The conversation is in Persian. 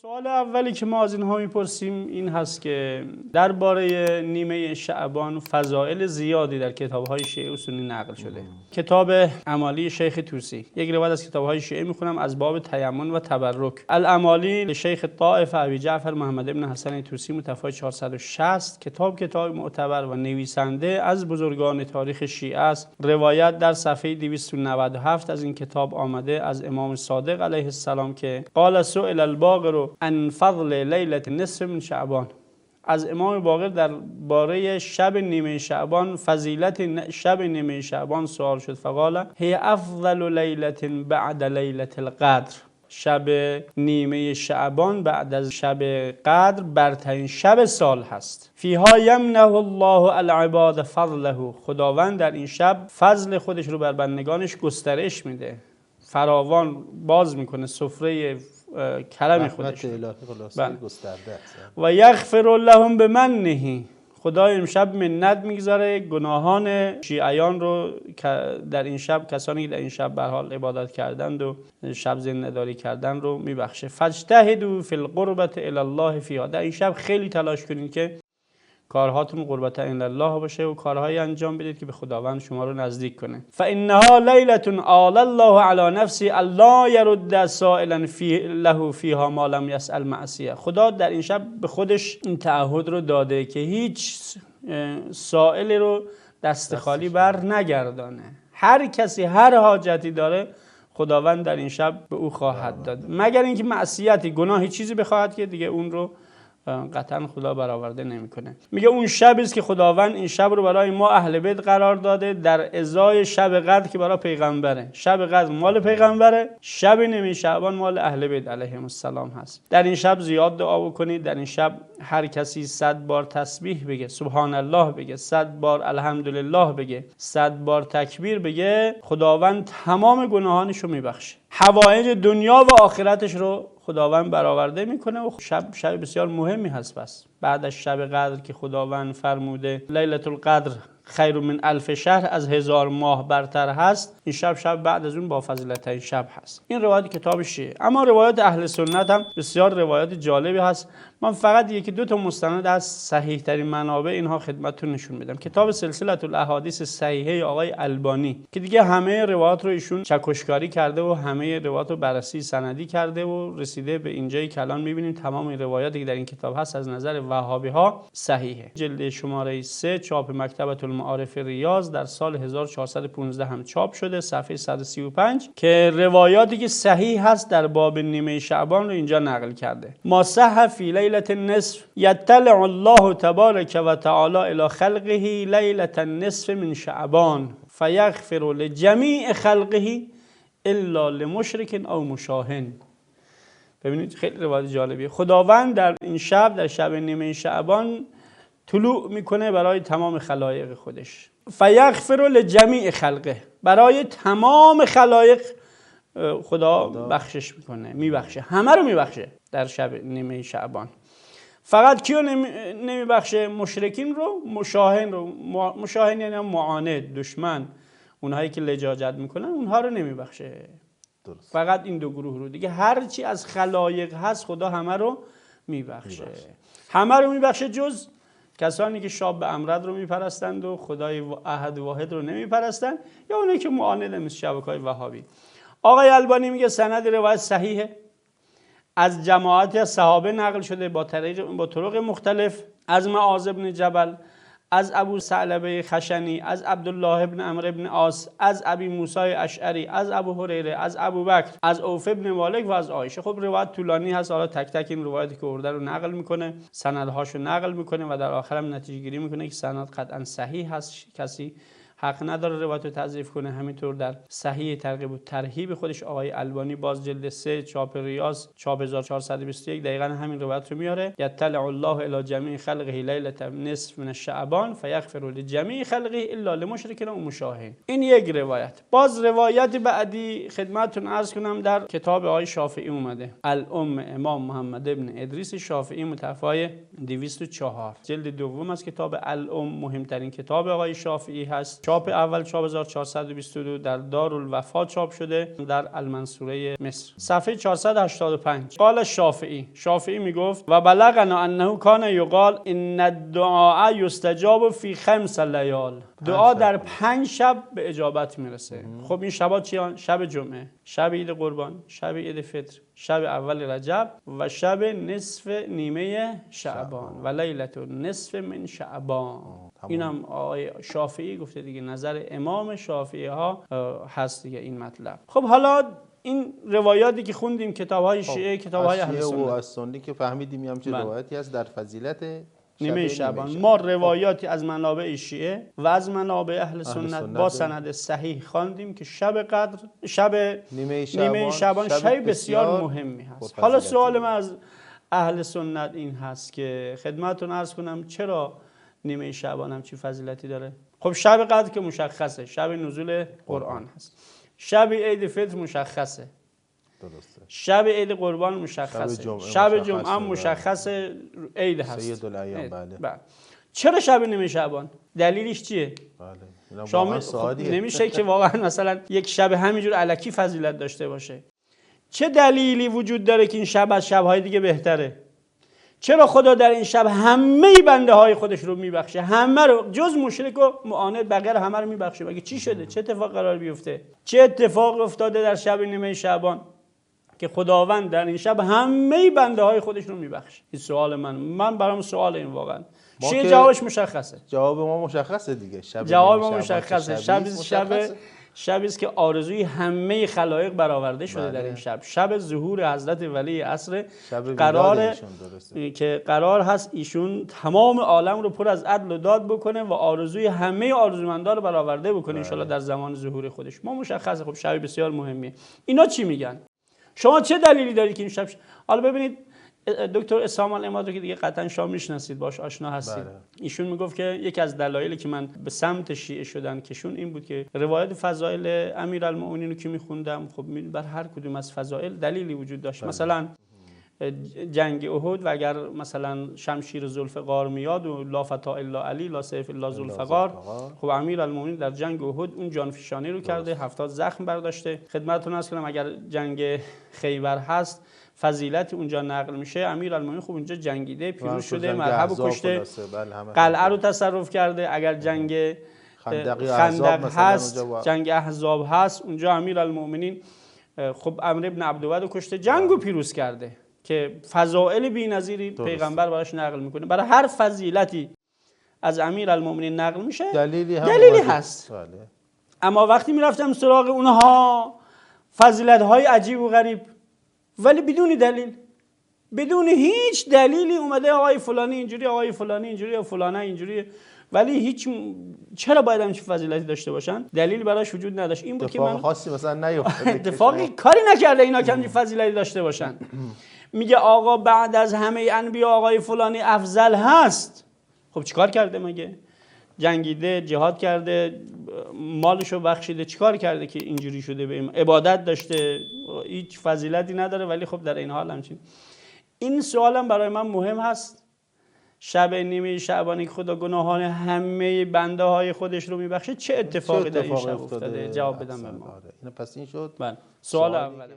سوال اولی که ما از اینها میپرسیم این هست که درباره نیمه شعبان فضائل زیادی در کتاب‌های شیعه و سنی نقل شده. کتاب اعمالی شیخ طوسی، یک روایت از کتاب‌های شیعه میخونم از باب تیمم و تبرک. الاعمالی لشیخ طائف ابی جعفر محمد بن حسن طوسی متفای 460. کتاب معتبر و نویسنده از بزرگان تاریخ شیعه است. روایت در صفحه 297 از این کتاب آمده از امام صادق علیه السلام که قال سئل الباقر عن فضل لیلة نصف من شعبان. از امام باقر درباره شب نیمه شعبان، فضیلت شب نیمه شعبان سوال شد. فقال هی افضل لیلة بعد لیلة القدر. شب نیمه شعبان بعد از شب قدر برترین شب سال هست. فیها یمنح الله العباد فضله. خداوند در این شب فضل خودش رو بر بندگانش گسترش میده، فراوان باز میکنه سفره کرم خودش و یغفر لهم بمنه. خدا امشب منت میگذاره گناهان شیعیان رو در این شب، کسانی که در این شب به حال عبادت کردند و شب زنده‌داری کردن رو میبخشه. فاجتهدوا فی القربة الی الله فیها. در این شب خیلی تلاش کنید که کارهاتون قربت الی الله باشه و کارهایی انجام بدید که به خداوند شما رو نزدیک کنه. فانها لیلة آل الله علی نفسی الا یرد سائلا له فیها ما لم یسأل معصیه. خدا در این شب به خودش این تعهد رو داده که هیچ سائل رو دست خالی بر نگردانه. هر کسی هر حاجتی داره خداوند در این شب به او خواهد داد، مگر اینکه معصیتی، گناهی، چیزی بخواهد که دیگه اون رو قطعا خدا برآورده نمیکنه. میگه اون شبی است که خداوند این شب رو برای ما اهل بیت قرار داده در ازای شب قدر که برای پیغمبره. شب قدر مال پیغمبره، شب نیمه شعبان مال اهل بیت علیهم السلام هست. در این شب زیاد دعا بکنید. در این شب هر کسی 100 بار تسبیح بگه، سبحان الله بگه، 100 بار الحمدلله بگه، 100 بار تکبیر بگه، خداوند تمام گناهانش رو میبخشه، حوائج دنیا و آخرتش رو خداوند برآورده میکنه. و شب بسیار مهمی هست. پس بعد از شب قدر که خداوند فرموده لیلة القدر خیر من الف شهر، از 1000 ماه برتر هست، این شب بعد از اون با فضیلت این شب هست. این روایت کتاب شیعه. اما روایت اهل سنت هم بسیار روایت جالبی هست. من فقط یکی دو تا مستند از صحیح ترین منابع اینها خدمتتون نشون میدم. کتاب سلسله الاحادیث صحیحه آقای البانی که دیگه همه روایات رو ایشون چکشکاری کرده و همه روایات رو بررسی سندی کرده و رسیده به اینجایی که الان میبینیم تمام روایاتی که در این کتاب هست از نظر وهابی ها صحیحه. جلد شماره 3 چاپ مکتبة المعارف ریاض در سال 1415 هم چاپ شده، صفحه 135، که روایاتی که صحیح هست در باب نیمه شعبان رو اینجا نقل کرده. ما صح فی لیلة النصف یطلع الله تبارک و تعالی الی خلقه لیلة النصف من شعبان فیغفر لجمیع خلقه الا لمشرک او مشاهن. ببینید خیلی روایت جالبیه. خداوند در این شب، در شب نیمه شعبان، طلوع میکنه برای تمام خلایق خودش. فیغفر لجمیع خلقه، برای تمام خلایق خدا بخشش میکنه، میبخشه، همه رو میبخشه در شب نیمه شعبان. فقط کیو نمیبخشه؟ مشرکین رو، مشاهن رو. مشاهن یعنی معاند، دشمن، اونهایی که لجاجت میکنن، اونها رو نمیبخشه. درست. فقط این دو گروه رو. دیگه هر چی از خلایق هست خدا همه رو میبخشه. همه رو میبخشه جز کسانی که شاب امرد رو میپرستند و خدای احد واحد رو نمیپرستند، یا اونایی که معاند مثل شبکه‌های وهابی. آقای البانی میگه سند روایت صحیحه، از جماعتی از صحابه نقل شده با طرق مختلف، از معاذ بن جبل، از ابو ثعلبه خشنی، از عبدالله بن عمرو بن عاص، از ابی موسی اشعری، از ابو هریره، از ابوبکر، از عوف بن مالک و از عایشه. خب روایت طولانی هست، حالا تک تک این روایتی که آورده رو نقل میکنه، سندهاشو نقل میکنه و در آخر هم نتیجه گیری میکنه که سند قطعا صحیح هست، کسی حق نداره روایت رو تضعیف کنه. همینطور در صحیح ترغیب و ترهیب خودش آقای البانی باز جلد 3 چاپ ریاض چاپ 1421 دقیقاً همین روایت رو میاره. یطلع الله الی جمیع خلقه لیلة نصف من شعبان فیغفر لجمیع خلقه الا لمشرک و مشاهن. این یک روایت. باز روایت بعدی خدمتتون عرض کنم در کتاب آقای شافعی اومده، الام امام محمد ابن ادریس شافعی متفای 204 جلد دوم از کتاب الام، مهمترین کتاب آقای شافعی هست. چاپ اول 4422 در دارالوفا چاپ شده در المنصوره مصر. صفحه 485. قال شافعی میگفت و بلغنا انه کان یقال ان الدعاء یستجاب فی 5 لیال. دعا در 5 شب به اجابت میرسه. خب این شبا چیان؟ شب جمعه، شب عید قربان، شب عید فطر، شب اول رجب و شب نصف نیمه شعبان و لیلة نصف من شعبان. اینم آقای شافعی گفته دیگه، نظر امام شافعی ها هست دیگه این مطلب. خب حالا این روایاتی که خوندیم کتاب‌های شیعه، کتاب‌های اهل سنت و از سنی که فهمیدیم هم چه روایتی هست در فضیلت نیمه شعبان. ما روایاتی از منابع شیعه و از منابع اهل سنت با سند صحیح خواندیم که شب قدر، شب نیمه شعبان شب بسیار مهمی هست. حالا سوال من از اهل سنت این هست که خدمتتون عرض کنم چرا نیمه شعبان هم چی فضیلتی داره؟ خب شب قدر که مشخصه، شب نزول قرآن هست. شب عید فطر مشخصه، درسته. شب عید قربان مشخصه، شب جمعه هم مشخصه، عید هست، سید الایام. بله. چرا شب نیمه شعبان؟ دلیلش چیه؟ بله. شامل خب نمیشه که واقعا مثلا یک شب همینجور الکی فضیلت داشته باشه. چه دلیلی وجود داره که این شب از شب‌های دیگه بهتره؟ چرا خدا در این شب همه بنده های خودش رو میبخشه؟ همه رو جز مشرک و معاند بقیه همه رو میبخشه. مگه چی شده؟ چه اتفاق قرار بیفته؟ چه اتفاق افتاده در شب نیمه شعبان که خداوند در این شب همه بنده های خودش رو میبخشه؟ این سوال من برام سوال این واقعا. چه جوابش مشخصه؟ جواب ما مشخصه دیگه. جواب ما مشخصه. شبی است که آرزوی همه خلایق برآورده شده در این شب. شب ظهور حضرت ولی عصر، قرار هست ایشون تمام عالم رو پر از عدل و داد بکنه و آرزوی همه آرزومندان رو برآورده بکنه ان شاءالله در زمان ظهور خودش. ما مشخصه. خب شب بسیار مهمیه. اینا چی میگن؟ شما چه دلیلی دارید که این شب حالا ببینید دکتر اسام العماد رو که دیگه قطعا شما میشناسید، باش آشنا هستید. بله. ایشون میگفت که یکی از دلایلی که من به سمت شیعه شدن کشون این بود که روایت فضائل امیرالمومنین رو که میخوندم، خب بر هر کدوم از فضائل دلیلی وجود داشت. بله. مثلا جنگ احد و اگر مثلا شمشیر ذوالفقار میاد و لا فتا الا علی لا سیف الا ذوالفقار، خب امیرالمومنین در جنگ احد اون جانفشانی رو کرده، 70 زخم برداشته. خدمتتون عرض کنم اگر جنگ خیبر هست فضیلت اونجا نقل میشه، امیرالمومنین خوب اونجا جنگیده، پیروز شده، مرحب و کشته، قلعه رو تصرف کرده. اگر جنگ خندق هست، جنگ احزاب هست، اونجا امیرالمومنین خب عمرو بن عبدود رو کشته، جنگ رو پیروز کرده که فضائل بی‌نظیری پیغمبر براش نقل میکنه. برای هر فضیلتی از امیرالمومنین نقل میشه دلیلی هست. اما وقتی میرفتم سراغ اونها فضیلت‌های عجیب و غریب ولی بدون دلیل، بدون هیچ دلیلی اومده آقای فلانی اینجوری، آقای فلانی اینجوری، فلانه اینجوری، ولی هیچ چرا باید همچین فضیلتی داشته باشن؟ دلیل براش وجود نداشت. این بود که من خاصی مثلا نیفتاده، اتفاقی کاری نکرده اینا که همچین فضیلتی داشته باشن. میگه آقا بعد از همه انبیا آقای فلانی افضل هست. خب چیکار کرده مگه؟ جنگیده، جهاد کرده، مالشو بخشیده، چیکار کرده که اینجوری شده؟ به عبادت داشته، هیچ فضیلتی نداره ولی خب در این حال همچین. این سوالم برای من مهم هست. شب نیمه شعبانی که خدا گناهان همه بنده های خودش رو میبخشه، چه اتفاقی در این شب افتاده؟ جواب بدم به ما. پس این شد سوال اول.